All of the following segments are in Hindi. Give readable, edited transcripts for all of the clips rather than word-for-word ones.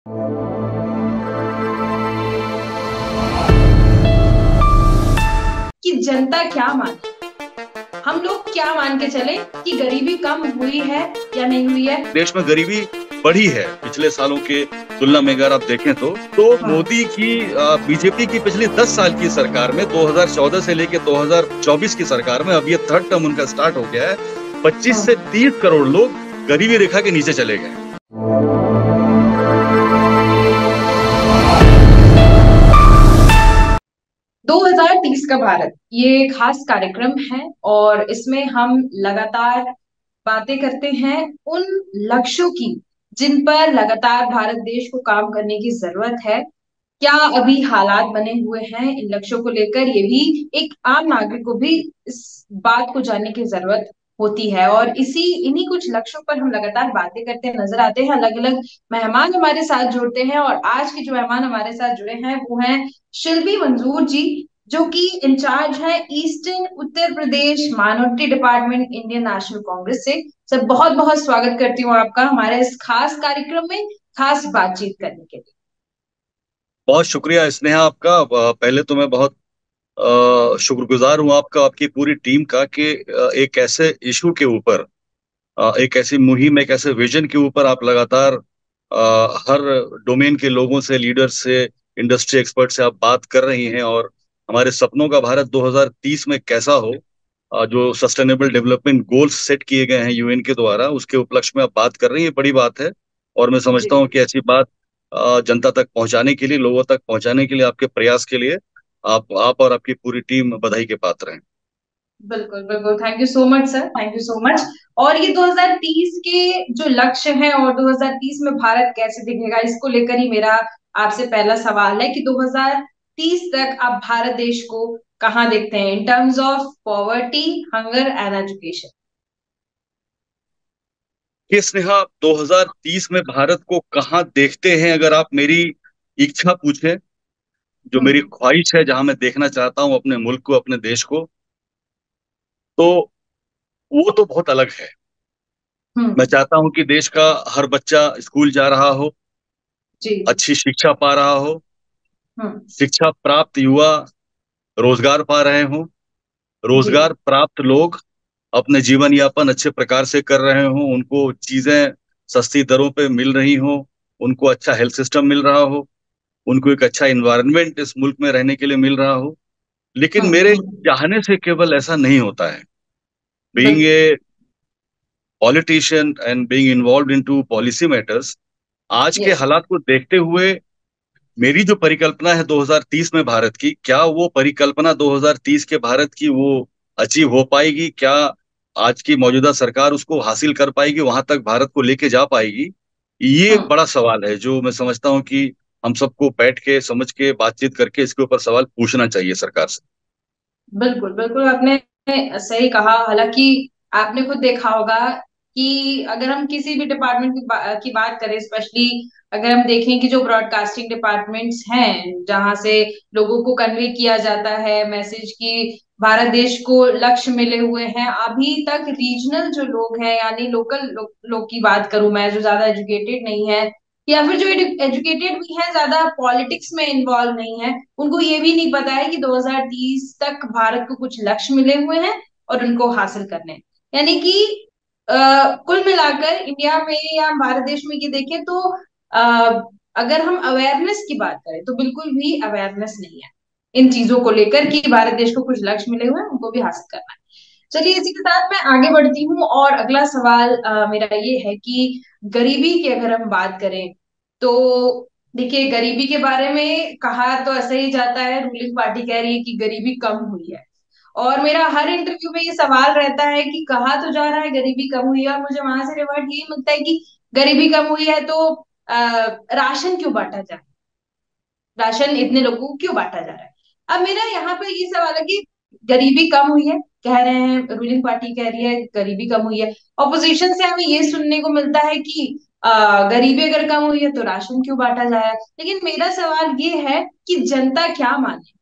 कि जनता क्या माने। हम लोग क्या मान के चले कि गरीबी कम हुई है या नहीं हुई है। देश में गरीबी बढ़ी है पिछले सालों के तुलना में अगर आप देखें तो हाँ, मोदी की बीजेपी की पिछली 10 साल की सरकार में 2014 से लेके 2024 की सरकार में अब ये थर्ड टर्म उनका स्टार्ट हो गया है। 25 से हाँ। 30 करोड़ लोग गरीबी रेखा के नीचे चले गए। 2030 का भारत ये खास कार्यक्रम है और इसमें हम लगातार बातें करते हैं उन लक्ष्यों की जिन पर लगातार भारत देश को काम करने की जरूरत है। क्या अभी हालात बने हुए हैं इन लक्ष्यों को लेकर, ये भी एक आम नागरिक को भी इस बात को जानने की जरूरत होती है। और इन्हीं कुछ लक्ष्यों पर हम लगातार बातें करते नजर आते हैं। अलग अलग मेहमान हमारे साथ जुड़ते हैं और आज के जो मेहमान हमारे साथ जुड़े हैं वो हैं शिल्पी मंजूर जी, जो कि इंचार्ज है eastern Uttar Pradesh minority department Indian National Congress से। सर, बहुत बहुत स्वागत करती हूँ आपका हमारे इस खास कार्यक्रम में, खास बातचीत करने के लिए। बहुत शुक्रिया स्नेहा आपका। पहले तो मैं बहुत शुक्रगुजार हूँ आपका, आपकी पूरी टीम का कि एक ऐसे इशू के ऊपर, एक ऐसी मुहिम, एक ऐसे विजन के ऊपर आप लगातार हर डोमेन के लोगों से, लीडर से, इंडस्ट्री एक्सपर्ट से आप बात कर रही हैं। और हमारे सपनों का भारत 2030 में कैसा हो, जो सस्टेनेबल डेवलपमेंट गोल्स सेट किए गए हैं यूएन के द्वारा, उसके उपलक्ष्य में आप बात कर रही हैं, बड़ी बात है। और मैं समझता जी, हूँ कि ऐसी बात जनता तक पहुंचाने के लिए, लोगों तक पहुंचाने के लिए, आपके प्रयास के लिए आप और आपकी पूरी टीम बधाई के पात्र हैं। बिल्कुल बिल्कुल। Thank you so much sir, thank you so much. और ये 2030 के जो लक्ष्य हैं और 2030 में भारत कैसे दिखेगा, इसको लेकर ही मेरा आपसे पहला सवाल है कि 2030 तक आप भारत देश को कहाँ देखते हैं in terms of poverty, hunger and education. कि स्नेहा 2030 में भारत को कहाँ देखते हैं, अगर आप मेरी इच्छा पूछें, जो मेरी हम्म, ख्वाहिश है, जहां मैं देखना चाहता हूं अपने मुल्क को, अपने देश को, तो वो तो बहुत अलग है। मैं हम्म। चाहता हूं कि देश का हर बच्चा स्कूल जा रहा हो, जी। अच्छी शिक्षा पा रहा हो, हम्म। शिक्षा प्राप्त युवा रोजगार पा रहे हों, जी। रोजगार प्राप्त लोग अपने जीवन यापन अच्छे प्रकार से कर रहे हों, उनको चीजें सस्ती दरों पे मिल रही हों, उनको अच्छा हेल्थ सिस्टम मिल रहा हो, उनको एक अच्छा इन्वायरमेंट इस मुल्क में रहने के लिए मिल रहा हो। लेकिन मेरे चाहने से केवल ऐसा नहीं होता है। बीइंग बिल्कुल। A politician and being involve into policy matters, आज के यस। हालात को देखते हुए मेरी जो परिकल्पना है 2030 में भारत की, क्या वो परिकल्पना 2030 के भारत की वो अचीव हो पाएगी? क्या आज की मौजूदा सरकार उसको हासिल कर पाएगी, वहां तक भारत को लेके जा पाएगी? ये एक हम्म। बड़ा सवाल है जो मैं समझता हूं कि हम सबको बैठ के, समझ के, बातचीत करके इसके ऊपर सवाल पूछना चाहिए सरकार से। बिल्कुल बिल्कुल, आपने सही कहा। हालांकि आपने खुद देखा होगा कि अगर हम किसी भी डिपार्टमेंट की बात करें, स्पेशली अगर हम देखें कि जो ब्रॉडकास्टिंग डिपार्टमेंट्स हैं जहां से लोगों को कन्वे किया जाता है मैसेज कि भारत देश को लक्ष्य मिले हुए हैं, अभी तक रीजनल जो लोग हैं यानी लोकल लोग की बात करूं मैं, जो ज्यादा एजुकेटेड नहीं है या फिर जो एजुकेटेड भी है, ज्यादा पॉलिटिक्स में इन्वॉल्व नहीं है, उनको ये भी नहीं पता है कि 2030 तक भारत को कुछ लक्ष्य मिले हुए हैं और उनको हासिल करने हैं। यानी कि कुल मिलाकर इंडिया में या भारत देश में ये देखें तो अगर हम अवेयरनेस की बात करें तो बिल्कुल भी अवेयरनेस नहीं है इन चीजों को लेकर कि भारत देश को कुछ लक्ष्य मिले हुए हैं, उनको भी हासिल करना है। चलिए, इसी के साथ मैं आगे बढ़ती हूँ और अगला सवाल मेरा ये है कि गरीबी की अगर हम बात करें तो देखिए, गरीबी के बारे में कहा तो ऐसा ही जाता है, रूलिंग पार्टी कह रही है कि गरीबी कम हुई है। और मेरा हर इंटरव्यू में ये सवाल रहता है कि कहा तो जा रहा है गरीबी कम हुई है और मुझे वहां से रिवर्ट यही मिलता है कि गरीबी कम हुई है तो राशन क्यों बांटा जा रहा है, राशन इतने लोगों को क्यों बांटा जा रहा है। अब मेरा यहाँ पे ये सवाल है कि गरीबी कम हुई है, कह रहे हैं रूलिंग पार्टी कह रही है गरीबी कम हुई है। ऑपोजिशन से हमें ये सुनने को मिलता है कि गरीबी अगर कम हुई है तो राशन क्यों बांटा जा रहा है। लेकिन मेरा सवाल ये है कि जनता क्या माने,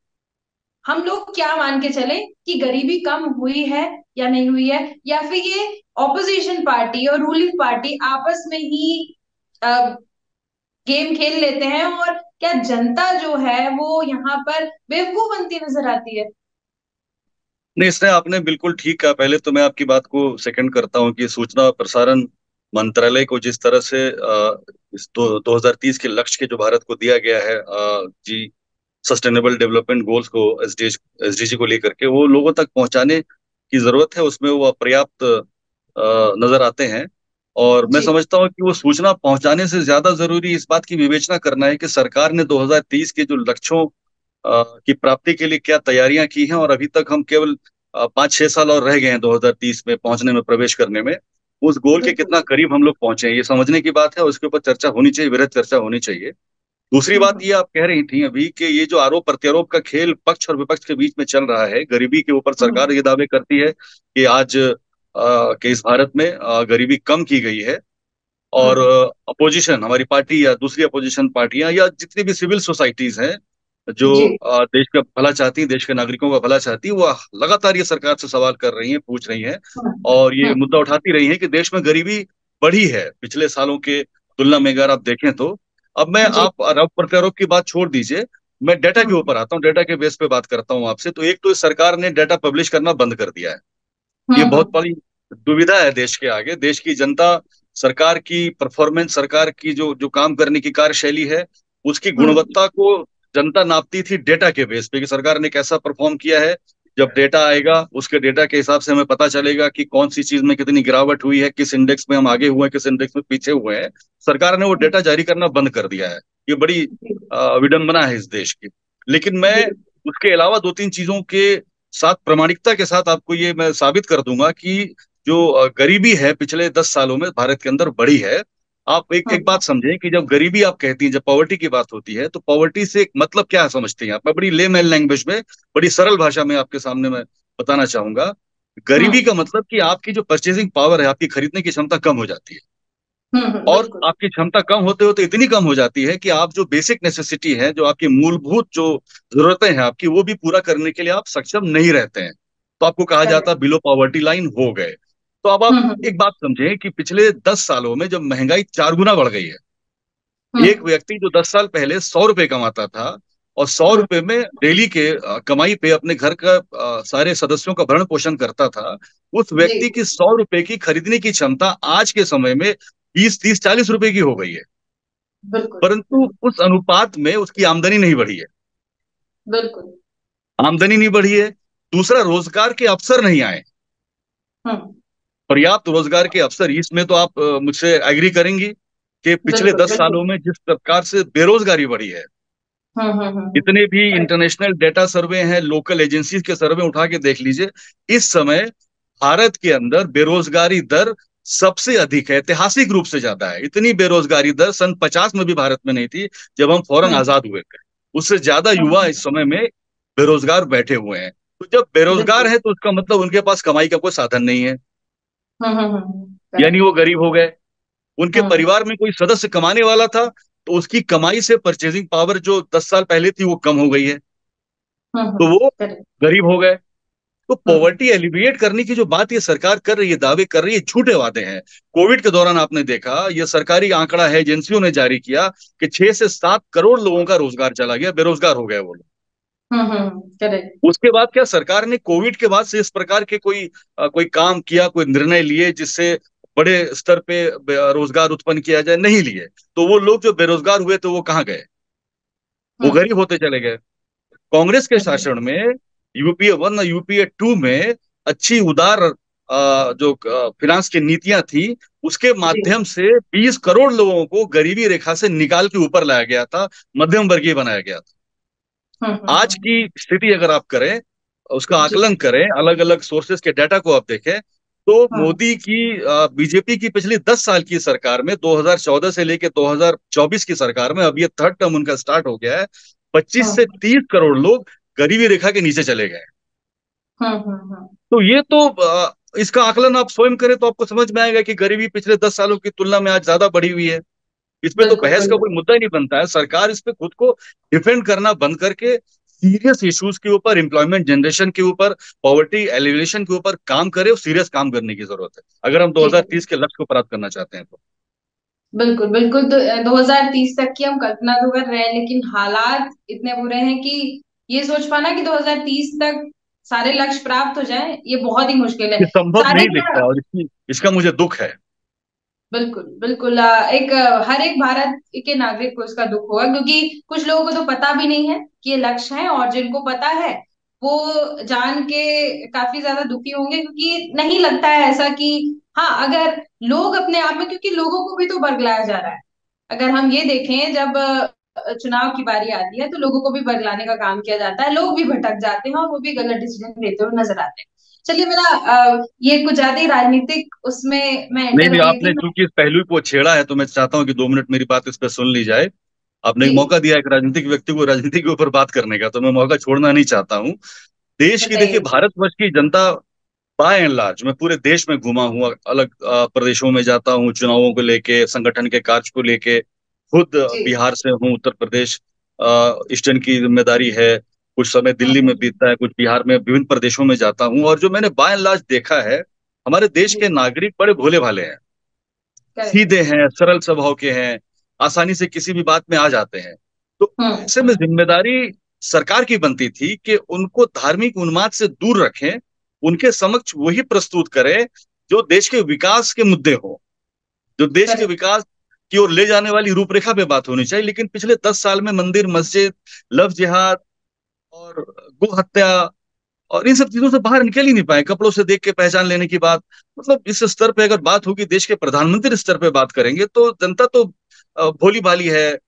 हम लोग क्या मान के चले कि गरीबी कम हुई है या नहीं हुई है, या फिर ये ऑपोजिशन पार्टी और रूलिंग पार्टी आपस में ही गेम खेल लेते हैं, और क्या जनता जो है वो यहाँ पर बेवकूफ बनती नजर आती है। नहीं, इसने आपने बिल्कुल ठीक कहा। पहले तो मैं आपकी बात को सेकंड करता हूँ कि सूचना और प्रसारण मंत्रालय को जिस तरह से इस 2030 के लक्ष्य के जो भारत को दिया गया है, जी, सस्टेनेबल डेवलपमेंट गोल्स को, एसडीजी को लेकर के वो लोगों तक पहुंचाने की जरूरत है, उसमें वो अपर्याप्त नजर आते हैं। और मैं जी। समझता हूँ कि वो सूचना पहुंचाने से ज्यादा जरूरी इस बात की विवेचना करना है कि सरकार ने 2030 के जो लक्ष्यों की प्राप्ति के लिए क्या तैयारियां की हैं, और अभी तक हम केवल 5-6 साल और रह गए हैं 2030 में पहुंचने में, प्रवेश करने में। उस गोल के बिल्कुल। कितना करीब हम लोग पहुंचे हैं, ये समझने की बात है, और उसके ऊपर चर्चा होनी चाहिए, वृहद चर्चा होनी चाहिए। दूसरी बात ये आप कह रही थी अभी कि ये जो आरोप प्रत्यारोप का खेल पक्ष और विपक्ष के बीच में चल रहा है, गरीबी के ऊपर सरकार हम्म। ये दावे करती है कि आज के इस भारत में गरीबी कम की गई है। और हम्म। अपोजिशन, हमारी पार्टी या दूसरी अपोजिशन पार्टियां या जितनी भी सिविल सोसाइटीज हैं जो जी। देश का भला चाहती हैं, देश के नागरिकों का भला चाहती हैं, वो लगातार ये सरकार से सवाल कर रही हैं, पूछ रही हैं, हम्म। और ये हम्म। मुद्दा उठाती रही हैं कि देश में गरीबी बढ़ी है पिछले सालों के तुलना में, अगर आप देखें तो। अब मैं, जी। आप आरोप प्रत्यारोप की बात छोड़ दीजिए, मैं डेटा के हम्म। ऊपर आता हूँ, डेटा के बेस पे बात करता हूँ आपसे। तो एक तो इस सरकार ने डेटा पब्लिश करना बंद कर दिया है। ये बहुत हम्म। बड़ी दुविधा है देश के आगे। देश की जनता सरकार की परफॉर्मेंस, सरकार की जो जो काम करने की कार्यशैली है, उसकी हम्म। गुणवत्ता को जनता नापती थी डेटा के बेस पे कि सरकार ने कैसा परफॉर्म किया है। जब डेटा आएगा, उसके डेटा के हिसाब से हमें पता चलेगा कि कौन सी चीज में कितनी गिरावट हुई है, किस इंडेक्स में हम आगे हुए हैं, किस इंडेक्स में पीछे हुए हैं। सरकार ने वो डेटा जारी करना बंद कर दिया है। ये बड़ी जी। विडंबना है इस देश की। लेकिन मैं जी। उसके अलावा दो तीन चीजों के साथ, प्रामाणिकता के साथ आपको ये मैं साबित कर दूंगा कि जो गरीबी है पिछले 10 सालों में भारत के अंदर बढ़ी है। आप एक एक हम्म। बात समझें कि जब गरीबी आप कहती हैं, जब पॉवर्टी की बात होती है, तो पॉवर्टी से एक मतलब क्या समझती हैं आप? मैं बड़ी लेमैन लैंग्वेज में, बड़ी सरल भाषा में आपके सामने मैं बताना चाहूंगा। गरीबी हम्म। का मतलब कि आपकी जो परचेसिंग पावर है, आपकी खरीदने की क्षमता कम हो जाती है। और बिल्कुल। आपकी क्षमता कम होते होते इतनी कम हो जाती है कि आप जो बेसिक नेसेसिटी है, जो आपकी मूलभूत जो जरूरतें हैं आपकी, वो भी पूरा करने के लिए आप सक्षम नहीं रहते हैं। तो आपको कहा जाता है करेक्ट। बिलो पॉवर्टी लाइन हो गए। तो अब आप हम्म। एक बात समझें कि पिछले 10 सालों में जब महंगाई 4 गुना बढ़ गई है, एक हम्म। व्यक्ति जो 10 साल पहले 100 रुपए कमाता था, और 100 रुपए में डेली के कमाई पे अपने घर का सारे सदस्यों का भरण पोषण करता था, उस जी। व्यक्ति की 100 रुपए की खरीदने की क्षमता आज के समय में 20, 30, 40 रुपए की हो गई है। बिल्कुल। परंतु उस अनुपात में उसकी आमदनी नहीं बढ़ी है। बिल्कुल। आमदनी नहीं बढ़ी है। दूसरा, रोजगार के अवसर नहीं आए, हम्म। पर्याप्त रोजगार के अवसर। इसमें तो आप मुझसे एग्री करेंगी कि पिछले बिल्कुल। 10 सालों बिल्कुल। में जिस प्रकार से बेरोजगारी बढ़ी है, जितने भी करेक्ट। इंटरनेशनल डेटा सर्वे हैं, लोकल एजेंसीज के सर्वे उठा के देख लीजिए, इस समय भारत के अंदर बेरोजगारी दर सबसे अधिक है, ऐतिहासिक रूप से ज्यादा है। इतनी बेरोजगारी दर सन 50 में भी भारत में नहीं थी, जब हम फौरन हम्म। आजाद हुए थे। उससे ज्यादा युवा हम्म। इस समय में बेरोजगार बैठे हुए हैं। तो जब बेरोजगार बिल्कुल। है तो उसका मतलब उनके पास कमाई का कोई साधन नहीं है, यानी करेक्ट। वो गरीब हो गए। उनके हम्म। परिवार में कोई सदस्य कमाने वाला था, तो उसकी कमाई से परचेजिंग पावर जो 10 साल पहले थी वो कम हो गई है, तो वो करेक्ट। गरीब हो गए। तो हम्म। पॉवर्टी एलिविएट करने की जो बात ये सरकार कर रही है, दावे कर रही है, झूठे वादे हैं। कोविड के दौरान आपने देखा, ये सरकारी आंकड़ा है, एजेंसियों ने जारी किया कि 6 से 7 करोड़ लोगों का रोजगार चला गया, बेरोजगार हो गए वो लोग। करेक्ट। उसके बाद क्या सरकार ने कोविड के बाद से इस प्रकार के कोई काम किया, कोई निर्णय लिए जिससे बड़े स्तर पे रोजगार उत्पन्न किया जाए? नहीं लिए। तो वो लोग जो बेरोजगार हुए थे वो कहाँ गए? वो हम्म। गरीब होते चले गए। कांग्रेस के हम्म। शासन में यूपीए 1 और यूपीए 2 में अच्छी उदार जो फिनांस की नीतियां थी, उसके जी। माध्यम से 20 करोड़ लोगों को गरीबी रेखा से निकाल के ऊपर लाया गया था, मध्यम वर्गीय बनाया गया था। आज की स्थिति अगर आप करें, उसका जी। आकलन करें, अलग अलग सोर्सेज के डाटा को आप देखें, तो हम्म। मोदी की, बीजेपी की पिछली 10 साल की सरकार में, 2014 से लेके 2024 की सरकार में, अब ये थर्ड टर्म उनका स्टार्ट हो गया है, 25 से 30 करोड़ लोग गरीबी रेखा के नीचे चले गए। हम्म। तो ये तो इसका आकलन आप स्वयं करें तो आपको समझ में आएगा कि गरीबी पिछले 10 सालों की तुलना में आज ज्यादा बढ़ी हुई है। इसमें तो बिल्कुल। बहस का कोई बिल्कुल। मुद्दा ही नहीं बनता है। सरकार इस पे खुद को डिफेंड करना बंद करके सीरियस इश्यूज के ऊपर, एम्प्लॉयमेंट जनरेशन के ऊपर, पॉवर्टी एलिमिनेशन के ऊपर काम करे, और सीरियस काम करने की जरूरत है अगर हम जी। 2030 के लक्ष्य को प्राप्त करना चाहते हैं तो। बिल्कुल बिल्कुल। 2030 तक की हम कल्पना तो कर रहे हैं, लेकिन हालात इतने बुरे हैं कि ये सोच पाना कि 2030 तक सारे लक्ष्य प्राप्त हो जाएं, ये बहुत ही मुश्किल है। ये संभव सारे नहीं क्या। दिखता है, और इसका मुझे दुख है। बिल्कुल बिल्कुल। हर एक भारत के नागरिक को इसका दुख होगा, क्योंकि कुछ लोगों को तो पता भी नहीं है कि ये लक्ष्य है, और जिनको पता है वो जान के काफी ज्यादा दुखी होंगे, क्योंकि नहीं लगता है ऐसा कि हाँ, अगर लोग अपने आप में, क्योंकि लोगों को भी तो बरगलाया जा रहा है। अगर हम ये देखें, जब चुनाव की बारी आती है तो लोगों को भी बरगलाने का काम किया जाता है, लोग भी भटक जाते हैं और वो भी गलत डिसीजन लेते हुए नजर आते हैं। चलिए, मेरा ये कुछ ज्यादा ही राजनीतिक उसमें मैं नहीं एंटर नहीं, हो गई आपने थी मैं। चूंकि इस पहलू को छेड़ा है तो मैं चाहता हूं कि 2 मिनट मेरी बात इस पर सुन ली जाए। आपने एक जी, मौका दिया एक राजनीतिक व्यक्ति को राजनीति के ऊपर बात करने का, तो मैं मौका छोड़ना नहीं चाहता हूँ। देश की, देखिए, बताइए। भारतवर्ष की जनता बाय एंड लार्ज, मैं पूरे देश में घूमा हूँ, अलग प्रदेशों में जाता हूँ, चुनावों को लेके, संगठन के कार्य को लेके। खुद जी। बिहार से हूँ, उत्तर प्रदेश ईस्टर्न की जिम्मेदारी है। कुछ समय दिल्ली में हम्म। बीतता है, कुछ बिहार में, विभिन्न प्रदेशों में जाता हूँ, और जो मैंने बाय एंड लार्ज देखा है, हमारे देश जी। के नागरिक बड़े भोले भाले हैं, करेक्ट। सीधे हैं, सरल स्वभाव के हैं, आसानी से किसी भी बात में आ जाते हैं। तो ऐसे में हम्म। जिम्मेदारी सरकार की बनती थी कि उनको धार्मिक उन्माद से दूर रखें, उनके समक्ष वही प्रस्तुत करें जो देश के विकास के मुद्दे हो, जो देश के करेक्ट। विकास की ओर ले जाने वाली रूपरेखा पे बात होनी चाहिए। लेकिन पिछले 10 साल में मंदिर, मस्जिद, लव जिहाद और गो हत्या और इन सब चीजों से बाहर निकल ही नहीं पाए। कपड़ों से देख के पहचान लेने की बात, मतलब इस स्तर पे अगर बात होगी, देश के प्रधानमंत्री स्तर पे बात करेंगे, तो जनता तो भोली भाली है,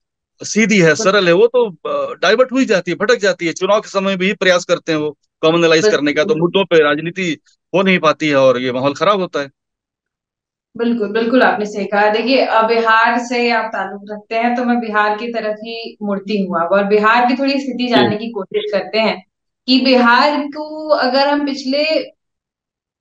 सीधी है, सरल है, वो तो डाइवर्ट हुई जाती है, भटक जाती है। चुनाव के समय भी प्रयास करते हैं वो कॉमनलाइज करने का, तो बिल्कुल मुद्दों पे राजनीति हो नहीं पाती है और ये माहौल खराब होता है। बिल्कुल बिल्कुल, आपने सही कहा। देखिए, बिहार से आप ताल्लुक रखते हैं तो मैं बिहार की तरफ ही मुड़ती हूँ अब, और बिहार की थोड़ी स्थिति जी जानने की कोशिश करते हैं कि बिहार को अगर हम पिछले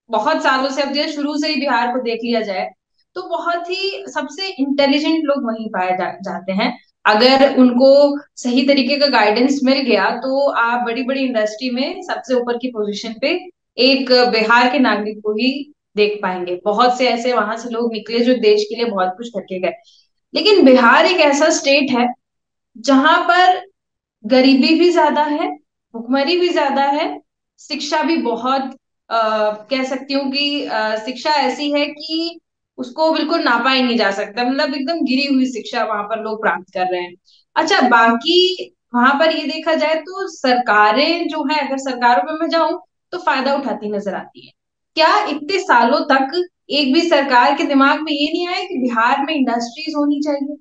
बहुत सालों से, अब जो शुरू से ही बिहार को देख लिया जाए, तो बहुत ही सबसे इंटेलिजेंट लोग वहीं पाए जाते हैं। अगर उनको सही तरीके का गाइडेंस मिल गया तो आप बड़ी बड़ी इंडस्ट्री में सबसे ऊपर की पोजीशन पे एक बिहार के नागरिक को ही देख पाएंगे। बहुत से ऐसे वहां से लोग निकले जो देश के लिए बहुत कुछ करके गए। लेकिन बिहार एक ऐसा स्टेट है जहां पर गरीबी भी ज्यादा है, भुखमरी भी ज्यादा है, शिक्षा भी बहुत कह सकती हूँ कि शिक्षा ऐसी है कि उसको बिल्कुल नापा ही नहीं जा सकता, मतलब एकदम गिरी हुई शिक्षा वहां पर लोग प्राप्त कर रहे हैं। अच्छा, बाकी वहां पर ये देखा जाए तो सरकारें जो है, अगर सरकारों में मैं जाऊं तो फायदा उठाती नजर आती है। क्या इतने सालों तक एक भी सरकार के दिमाग में ये नहीं आया कि बिहार में इंडस्ट्रीज होनी चाहिए?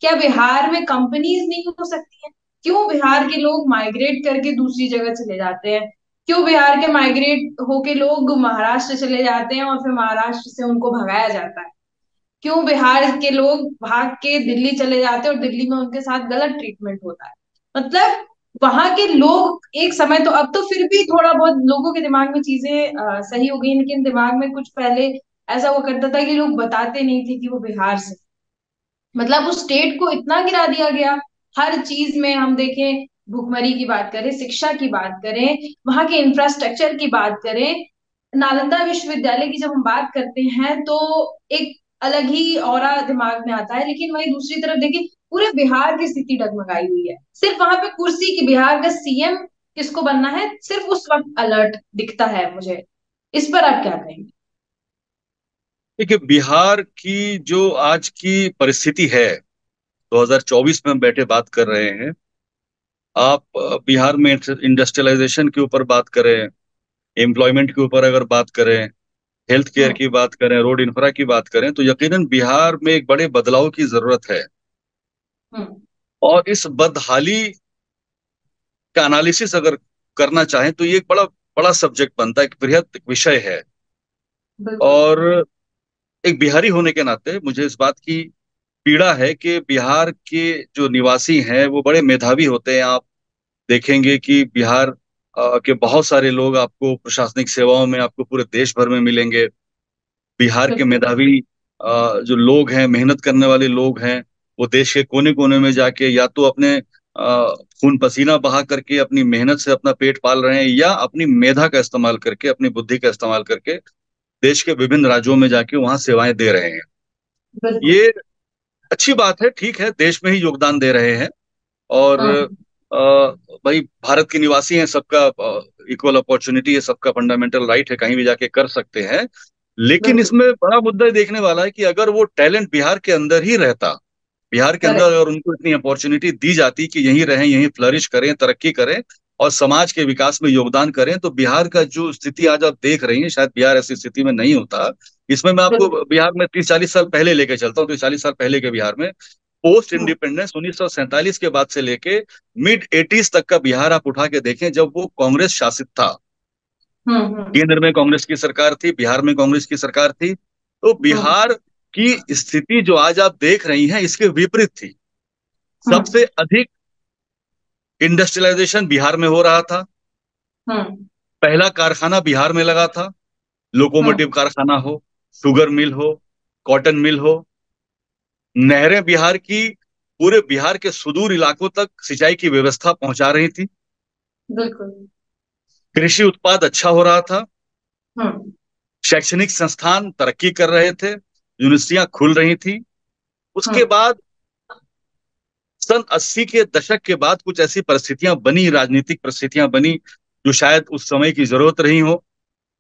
क्या बिहार में कंपनीज नहीं हो सकती हैं? क्यों बिहार के लोग माइग्रेट करके दूसरी जगह चले जाते हैं? क्यों बिहार के माइग्रेट होके लोग महाराष्ट्र चले जाते हैं और फिर महाराष्ट्र से उनको भगाया जाता है? क्यों बिहार के लोग भाग के दिल्ली चले जाते हैं और दिल्ली में उनके साथ गलत ट्रीटमेंट होता है? मतलब वहां के लोग एक समय तो, अब तो फिर भी थोड़ा बहुत लोगों के दिमाग में चीजें सही हो गई, लेकिन दिमाग में कुछ पहले ऐसा हुआ करता था कि लोग बताते नहीं थे कि वो बिहार से, मतलब उस स्टेट को इतना गिरा दिया गया। हर चीज में हम देखें, भुखमरी की बात करें, शिक्षा की बात करें, वहां के इंफ्रास्ट्रक्चर की बात करें, नालंदा विश्वविद्यालय की जब हम बात करते हैं तो एक अलग ही ऑरा दिमाग में आता है। लेकिन वही दूसरी तरफ देखिए, पूरे बिहार की स्थिति डगमगाई हुई है। सिर्फ वहां पे कुर्सी की, बिहार का सीएम किसको बनना है, सिर्फ उस वक्त अलर्ट दिखता है मुझे। इस पर आप क्या कहेंगे? देखिए, बिहार की जो आज की परिस्थिति है, 2024 में हम बैठे बात कर रहे हैं। आप बिहार में इंडस्ट्रियलाइजेशन के ऊपर बात करें, एम्प्लॉयमेंट के ऊपर अगर बात करें, हेल्थ केयर हम्म। की बात करें, रोड इंफ्रा की बात करें, तो यकीनन बिहार में एक बड़े बदलाव की जरूरत है। हम्म। और इस बदहाली का एनालिसिस अगर करना चाहें तो ये एक बड़ा बड़ा सब्जेक्ट बनता है, एक बृहद विषय है। बिल्कुल। और एक बिहारी होने के नाते मुझे इस बात की पीड़ा है कि बिहार के जो निवासी हैं वो बड़े मेधावी होते हैं। आप देखेंगे कि बिहार के बहुत सारे लोग आपको प्रशासनिक सेवाओं में, आपको पूरे देश भर में मिलेंगे। बिहार के बिल्कुल। मेधावी जो लोग हैं, मेहनत करने वाले लोग हैं, वो देश के कोने कोने में जाके या तो अपने खून पसीना बहा करके अपनी मेहनत से अपना पेट पाल रहे हैं, या अपनी मेधा का इस्तेमाल करके, अपनी बुद्धि का इस्तेमाल करके देश के विभिन्न राज्यों में जाके वहां सेवाएं दे रहे हैं। बिल्कुल। ये अच्छी बात है, ठीक है, देश में ही योगदान दे रहे हैं। और हम्म। भाई भारत के निवासी हैं, सबका इक्वल अपॉर्चुनिटी है, सबका फंडामेंटल राइट है, कहीं भी जाके कर सकते हैं। लेकिन बिल्कुल। इसमें बड़ा मुद्दा ये देखने वाला है कि अगर वो टैलेंट बिहार के अंदर ही रहता, बिहार के अंदर करेक्ट। अगर उनको इतनी अपॉर्चुनिटी दी जाती कि यहीं रहें, यहीं फ्लरिश करें, तरक्की करें और समाज के विकास में योगदान करें, तो बिहार का जो स्थिति आज आप देख रही हैं, शायद बिहार ऐसी स्थिति में नहीं होता। इसमें मैं आपको बिल्कुल। बिहार में 30-40 साल पहले लेके चलता हूँ। 30-40 साल पहले के बिहार में, पोस्ट हम्म। इंडिपेंडेंस 1947 के बाद से लेके मिड 80s तक का बिहार आप उठा के देखें, जब वो कांग्रेस शासित था। हम्म। केंद्र में कांग्रेस की सरकार थी, बिहार में कांग्रेस की सरकार थी। तो हम्म। बिहार की स्थिति जो आज आप देख रही हैं, इसके विपरीत थी। हम्म। सबसे अधिक इंडस्ट्रियलाइजेशन बिहार में हो रहा था। हम्म। पहला कारखाना बिहार में लगा था, लोकोमोटिव हम्म। कारखाना हो, शुगर मिल हो, कॉटन मिल हो। नहरें बिहार की पूरे बिहार के सुदूर इलाकों तक सिंचाई की व्यवस्था पहुंचा रही थी। बिल्कुल। कृषि उत्पाद अच्छा हो रहा था। हम्म। शैक्षणिक संस्थान तरक्की कर रहे थे, यूनिवर्सिटियां खुल रही थी। उसके हम्म। बाद सन 80 के दशक के बाद कुछ ऐसी परिस्थितियां बनी, राजनीतिक परिस्थितियां बनी, जो शायद उस समय की जरूरत रही हो।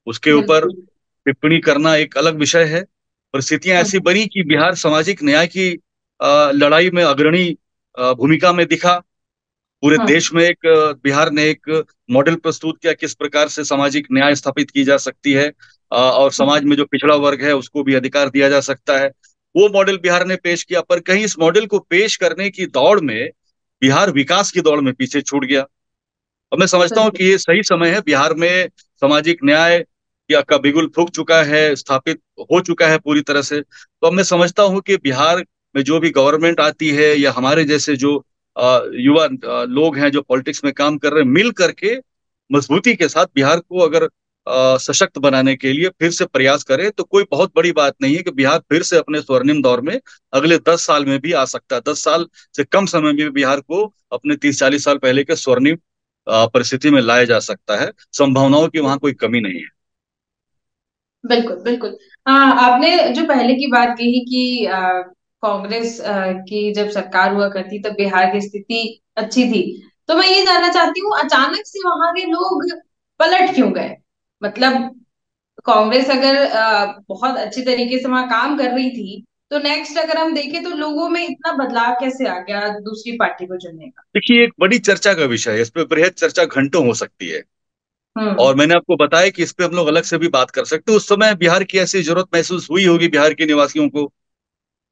उसके ऊपर बिल्कुल। टिप्पणी करना एक अलग विषय है। परिस्थितियां ऐसी हम्म। बनी कि बिहार सामाजिक न्याय की लड़ाई में अग्रणी भूमिका में दिखा। पूरे हम्म। देश में एक बिहार ने एक मॉडल प्रस्तुत किया, किस प्रकार से सामाजिक न्याय स्थापित की जा सकती है, और समाज में जो पिछड़ा वर्ग है उसको भी अधिकार दिया जा सकता है। वो मॉडल बिहार ने पेश किया, पर कहीं इस मॉडल को पेश करने की दौड़ में बिहार विकास की दौड़ में पीछे छूट गया। और मैं समझता हूँ बिल्कुल। कि ये सही समय है। बिहार में सामाजिक न्याय या का बिगुल फूक चुका है, स्थापित हो चुका है पूरी तरह से। तो अब मैं समझता हूँ कि बिहार में जो भी गवर्नमेंट आती है, या हमारे जैसे जो युवा लोग हैं जो पॉलिटिक्स में काम कर रहे हैं, मिल करके मजबूती के साथ बिहार को अगर सशक्त बनाने के लिए फिर से प्रयास करें, तो कोई बहुत बड़ी बात नहीं है कि बिहार फिर से अपने स्वर्णिम दौर में अगले 10 साल में भी आ सकता है। 10 साल से कम समय में भी बिहार को अपने 30-40 साल पहले के स्वर्णिम परिस्थिति में लाया जा सकता है। संभावनाओं की वहां कोई कमी नहीं है। बिल्कुल। बिल्कुल। हाँ, आपने जो पहले की बात कही कि कांग्रेस की जब सरकार हुआ करती तब बिहार की स्थिति अच्छी थी, तो मैं ये जानना चाहती हूँ अचानक से वहां के लोग पलट क्यों गए? मतलब कांग्रेस अगर बहुत अच्छी तरीके से वहां काम कर रही थी, तो नेक्स्ट अगर हम देखें तो लोगों में इतना बदलाव कैसे आ गया दूसरी पार्टी को चुनने का? देखिए, एक बड़ी चर्चा का विषय है, इस पे बृहद चर्चा घंटों हो सकती है। हम्म। और मैंने आपको बताया कि इस पे हम लोग अलग से भी बात कर सकते हैं। उस समय बिहार की ऐसी जरूरत महसूस हुई होगी बिहार के निवासियों को।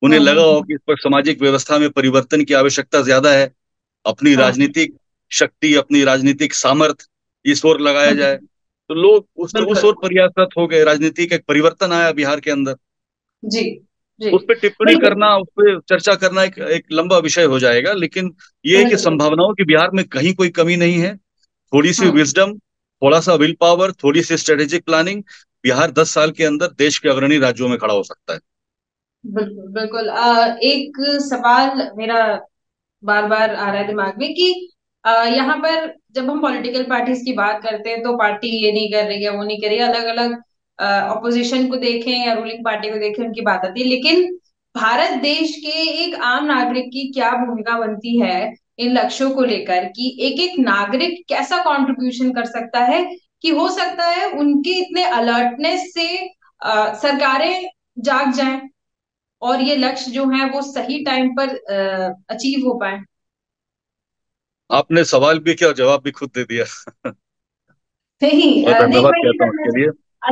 उन्हें लगा हो हम्म। कि इस पर सामाजिक व्यवस्था में परिवर्तन की आवश्यकता ज्यादा है। अपनी हम्म। राजनीतिक शक्ति, अपनी राजनीतिक सामर्थ्य इस ओर लगाया जाए। हम्म। तो लोग उस बिल्कुल। ओर प्रयासरत हो गए। राजनीतिक एक परिवर्तन आया बिहार के अंदर। जी। जी। उस पर टिप्पणी बिल्कुल। करना, उस पर चर्चा करना एक लंबा विषय हो जाएगा। लेकिन ये है कि बिल्कुल। संभावनाओं की बिहार में कहीं कोई कमी नहीं है। थोड़ी सी हम्म। विजडम, थोड़ा सा विल पावर, थोड़ी सी स्ट्रेटेजिक प्लानिंग, बिहार 10 साल के अंदर देश के अग्रणी राज्यों में खड़ा हो सकता है। बिल्कुल। बिल्कुल। एक सवाल मेरा बार बार आ रहा है दिमाग में कि यहाँ पर जब हम पॉलिटिकल पार्टीज की बात करते हैं तो पार्टी ये नहीं कर रही है, वो नहीं कर रही है, अलग अलग ऑपोजिशन को देखें या रूलिंग पार्टी को देखें, उनकी बात आती है। लेकिन भारत देश के एक आम नागरिक की क्या भूमिका बनती है इन लक्ष्यों को लेकर, कि एक एक नागरिक कैसा कंट्रीब्यूशन कर सकता है, कि हो सकता है उनके इतने अलर्टनेस से सरकारें जाग जाएं और ये लक्ष्य जो है वो सही टाइम पर अचीव हो पाए। आपने सवाल भी किया और जवाब भी खुद दे दिया। नहीं, बहुत नहीं, धन्यवाद मैं ये कहता हूँ जानना उसके लिए।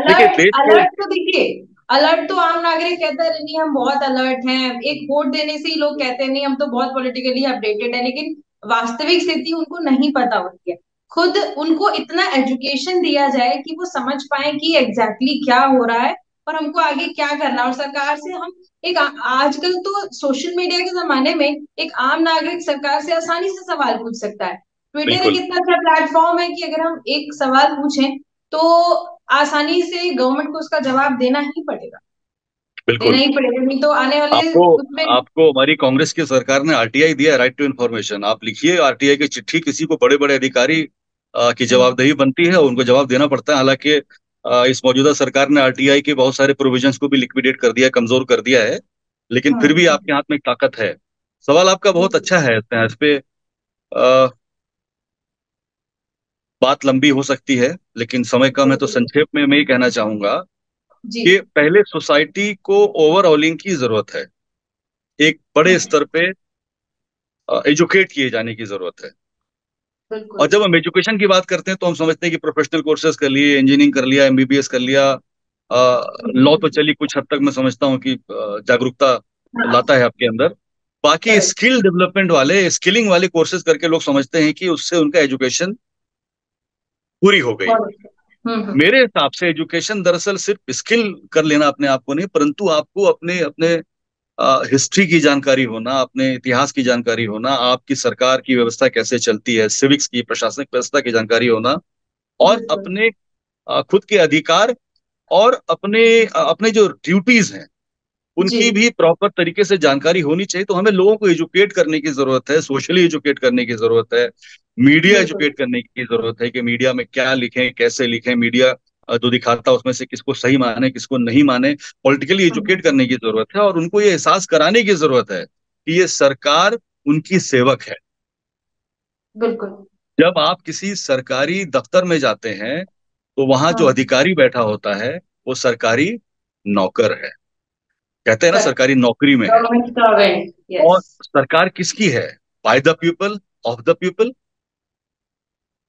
चाहती, देखिए, अलर्ट देश के अलर्ट तो देखिए, अलर्ट तो आम नागरिक कहता है नहीं हम बहुत अलर्ट हैं, एक वोट देने से ही लोग कहते हैं नहीं हम तो बहुत पॉलिटिकली अपडेटेड है, लेकिन वास्तविक स्थिति उनको नहीं पता होती है। खुद उनको इतना एजुकेशन दिया जाए कि वो समझ पाए कि एग्जैक्टली क्या हो रहा है और हमको आगे क्या करना है। और सरकार से हम एक आजकल तो सोशल मीडिया के जमाने में एक आम नागरिक सरकार से आसानी से सवाल पूछ सकता है। ट्विटर एक बिल्कुल, इतना अच्छा प्लेटफॉर्म है कि अगर हम एक सवाल पूछें तो आसानी से गवर्नमेंट को उसका जवाब देना ही पड़ेगा। देना बिल्कुल। ही पड़ेगा, नहीं तो आने वाले आपको उसमें। आपको हमारी कांग्रेस की सरकार ने आरटीआई दिया, राइट टू इन्फॉर्मेशन। आप लिखिए आरटीआई की चिट्ठी, किसी को बड़े बड़े अधिकारी की हम्म। जवाबदेही बनती है, उनको जवाब देना पड़ता है। हालांकि इस मौजूदा सरकार ने आरटीआई के बहुत सारे प्रोविजंस को भी लिक्विडेट कर दिया, कमजोर कर दिया है। लेकिन फिर भी आपके हाथ में एक ताकत है। सवाल आपका बहुत बिल्कुल। अच्छा है। इस पे अ, बात लंबी हो सकती है, लेकिन समय कम है तो बिल्कुल। संक्षेप में मैं ये कहना चाहूंगा जी। कि पहले सोसाइटी को ओवरऑलिंग की जरूरत है। एक बड़े हम्म। स्तर पे एजुकेट किए जाने की जरूरत है। और बिल्कुल। जब हम एजुकेशन की बात करते हैं तो हम समझते हैं कि प्रोफेशनल कोर्सेज कर लिए, इंजीनियरिंग कर लिया, एमबीबीएस कर लिया, लॉ तो चली कुछ हद तक मैं समझता हूँ कि जागरूकता हाँ। लाता है आपके अंदर। बाकी करेक्ट। स्किल डेवलपमेंट वाले, स्किलिंग वाले कोर्सेज करके लोग समझते हैं कि उससे उनका एजुकेशन पूरी हो गई। बहुत अच्छा। मेरे हिसाब से एजुकेशन दरअसल सिर्फ स्किल कर लेना अपने आप को नहीं, परंतु आपको अपने अपने हिस्ट्री की जानकारी होना, अपने इतिहास की जानकारी होना, आपकी सरकार की व्यवस्था कैसे चलती है, सिविक्स की, प्रशासनिक व्यवस्था की जानकारी होना, और बिल्कुल। अपने खुद के अधिकार और अपने जो ड्यूटीज हैं जी। उनकी भी प्रॉपर तरीके से जानकारी होनी चाहिए। तो हमें लोगों को एजुकेट करने की जरूरत है, सोशली एजुकेट करने की जरूरत है, मीडिया बिल्कुल। एजुकेट करने की जरूरत है कि मीडिया में क्या लिखें, कैसे लिखें। मीडिया जो दिखाता है उसमें से किसको सही माने, किसको नहीं माने, पॉलिटिकली एजुकेट हम्म। करने की जरूरत है। और उनको ये एहसास कराने की जरूरत है कि ये सरकार उनकी सेवक है। बिल्कुल। जब आप किसी सरकारी दफ्तर में जाते हैं तो वहां जो हाँ। अधिकारी बैठा होता है वो सरकारी नौकर है। कहते हैं ना, करेक्ट। सरकारी नौकरी में है। Government servant, yes. और सरकार किसकी है? By the people, of the people, yes.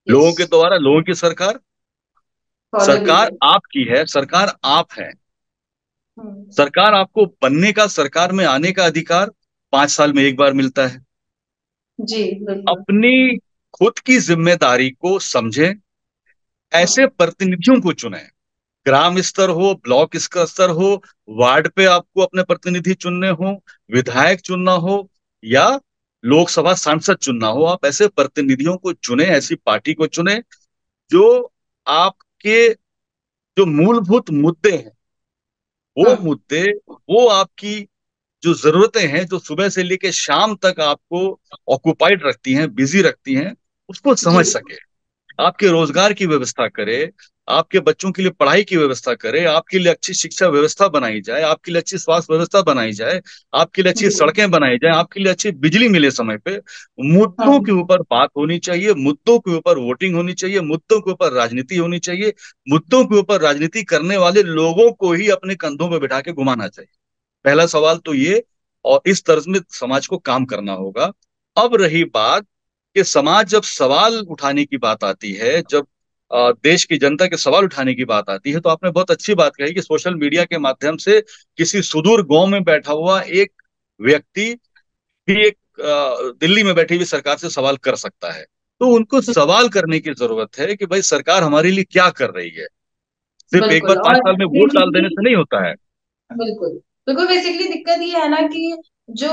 लोगों के द्वारा, लोगों की सरकार। फॉर द सरकार पीपल। आपकी है, सरकार आप है। हम्म। सरकार आपको बनने का, सरकार में आने का अधिकार 5 साल में एक बार मिलता है। जी। बिल्कुल। अपनी खुद की जिम्मेदारी को समझें, ऐसे हाँ। प्रतिनिधियों को चुनें। ग्राम स्तर हो, ब्लॉक का स्तर हो, वार्ड पे आपको अपने प्रतिनिधि चुनने हो, विधायक चुनना हो, या लोकसभा सांसद चुनना हो, आप ऐसे प्रतिनिधियों को चुने, ऐसी पार्टी को चुने जो आपके जो मूलभूत मुद्दे हैं, वो हम्म। मुद्दे, वो आपकी जो जरूरतें हैं जो सुबह से लेकर शाम तक आपको ऑक्युपाइड रखती हैं, बिजी रखती हैं, उसको जी। समझ सके। आपके रोजगार की व्यवस्था करे, आपके बच्चों के लिए पढ़ाई की व्यवस्था करे, आपके लिए अच्छी शिक्षा व्यवस्था बनाई जाए, आपके लिए अच्छी स्वास्थ्य व्यवस्था बनाई जाए, आपके लिए अच्छी जी। सड़कें बनाई जाए, आपके लिए अच्छी बिजली मिले समय पे। मुद्दों के हाँ। ऊपर बात होनी चाहिए, मुद्दों के ऊपर वोटिंग होनी चाहिए, मुद्दों के ऊपर राजनीति होनी चाहिए। मुद्दों के ऊपर राजनीति करने वाले लोगों को ही अपने कंधों पर बिठा के घुमाना चाहिए। पहला सवाल तो ये। और इस तर्ज में समाज को काम करना होगा। अब रही बात कि समाज जब सवाल उठाने की बात आती है, जब देश की जनता के सवाल उठाने की बात आती है, तो आपने बहुत अच्छी बात कही कि सोशल मीडिया के माध्यम से किसी सुदूर गांव में बैठा हुआ एक व्यक्ति भी एक दिल्ली में बैठी हुई सरकार से सवाल कर सकता है। तो उनको सवाल करने की जरूरत है कि भाई सरकार हमारे लिए क्या कर रही है। सिर्फ एक बार बिल्कुल। पांच और साल में वोट डाल देने बेसिकली, से नहीं होता है। बिल्कुल बिल्कुल, बेसिकली दिक्कत ये है ना कि जो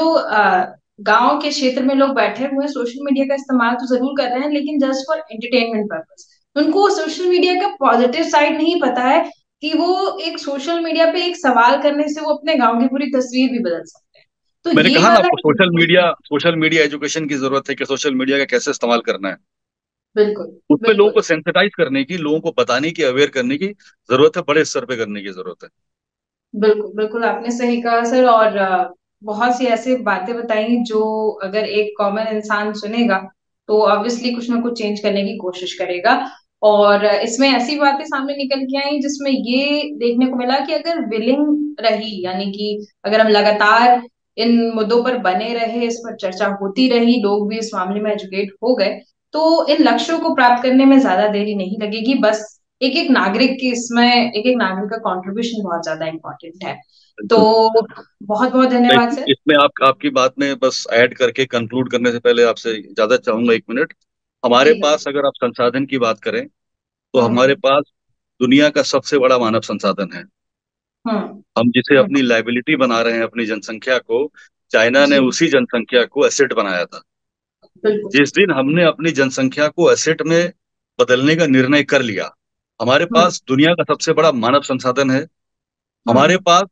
गांव के क्षेत्र में लोग बैठे हुए हैं, सोशल मीडिया का इस्तेमाल तो जरूर कर रहे हैं, लेकिन जस्ट फॉर एंटरटेनमेंट पर्पस। उनको सोशल मीडिया का पॉजिटिव साइड नहीं पता है कि वो एक सोशल मीडिया पे एक सवाल करने से वो अपने गांव की पूरी तस्वीर भी बदल सकते हैं। तो मैंने ये कहा ना वाला आपको, सोशल मीडिया एजुकेशन की जरूरत है कि सोशल मीडिया का कैसे इस्तेमाल करना है। बिल्कुल। उसपे लोगों बिल्कुल। को सेंसिटाइज करने की, लोगों को बताने की, अवेयर करने की जरूरत है, बड़े स्तर पे करने की जरूरत है। बिल्कुल। बिल्कुल आपने सही कहा सर। और बहुत सी ऐसी बातें बताई जो अगर एक कॉमन इंसान सुनेगा तो ऑब्वियसली कुछ ना कुछ चेंज करने की कोशिश करेगा। और इसमें ऐसी बातें सामने निकल के आई जिसमें ये देखने को मिला कि अगर विलिंग रही, यानी कि अगर हम लगातार इन मुद्दों पर बने रहे, इस पर चर्चा होती रही, लोग भी इस मामले में एजुकेट हो गए, तो इन लक्ष्यों को प्राप्त करने में ज्यादा देरी नहीं लगेगी। बस एक एक नागरिक की इसमें, एक एक नागरिक का कंट्रीब्यूशन बहुत ज्यादा इंपॉर्टेंट है। तो बिल्कुल। बहुत बहुत धन्यवाद सर। इसमें आपकी बात में बस ऐड करके कंक्लूड करने से पहले आपसे इजाजत चाहूंगा, 1 मिनट। हमारे जी हाँ। पास अगर आप संसाधन की बात करें तो हमारे हम्म। पास दुनिया का सबसे बड़ा मानव संसाधन है। हम्म। हम जिसे हम्म। अपनी लाइबिलिटी बना रहे हैं, अपनी जनसंख्या को, चाइना ने जी। उसी जनसंख्या को एसेट बनाया था। बिल्कुल। जिस दिन हमने अपनी जनसंख्या को एसेट में बदलने का निर्णय कर लिया, हमारे हम्म। पास दुनिया का सबसे बड़ा मानव संसाधन है। हमारे हम्म। पास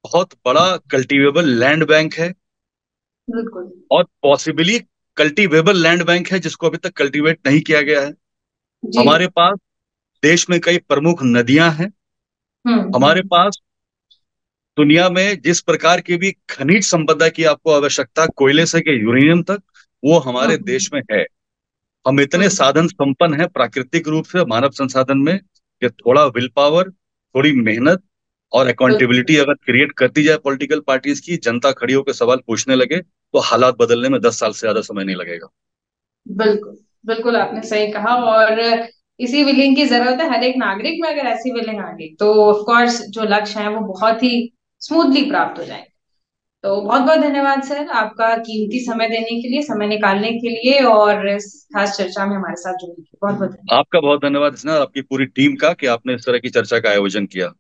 बहुत बड़ा कल्टीवेबल लैंड बैंक है, बिल्कुल। और पॉसिबली कल्टीवेबल लैंड बैंक है जिसको अभी तक कल्टीवेट नहीं किया गया है। जी। हमारे पास देश में कई प्रमुख नदियां हैं। हमारे हम्म। पास दुनिया में जिस प्रकार की भी खनिज संपदा की आपको आवश्यकता, कोयले से के यूरेनियम तक, वो हमारे हम्म। देश में है। हम इतने हम्म। साधन संपन्न हैं प्राकृतिक रूप से, मानव संसाधन में, कि थोड़ा विल पावर, थोड़ी मेहनत और बिल्कुल अकाउंटेबिलिटी अगर क्रिएट कर दी जाए पॉलिटिकल पार्टीज की, जनता खड़ी होकर सवाल पूछने लगे, तो हालात बदलने में 10 साल से ज्यादा समय नहीं लगेगा। बिल्कुल। बिल्कुल आपने सही कहा। और इसी विलिंग की जरूरत है हर एक नागरिक में। अगर ऐसी विलिंग आ गई तो ऑफ कोर्स जो लक्ष्य है वो बहुत ही स्मूथली प्राप्त हो जाएंगे। तो बहुत बहुत धन्यवाद सर, आपका कीमती समय देने के लिए, समय निकालने के लिए, और इस खास चर्चा में हमारे साथ जुड़ने के लिए बहुत बहुत धन्यवाद। आपका बहुत धन्यवाद स्नेहा, और आपकी पूरी टीम का, कि आपने इस तरह की चर्चा का आयोजन किया।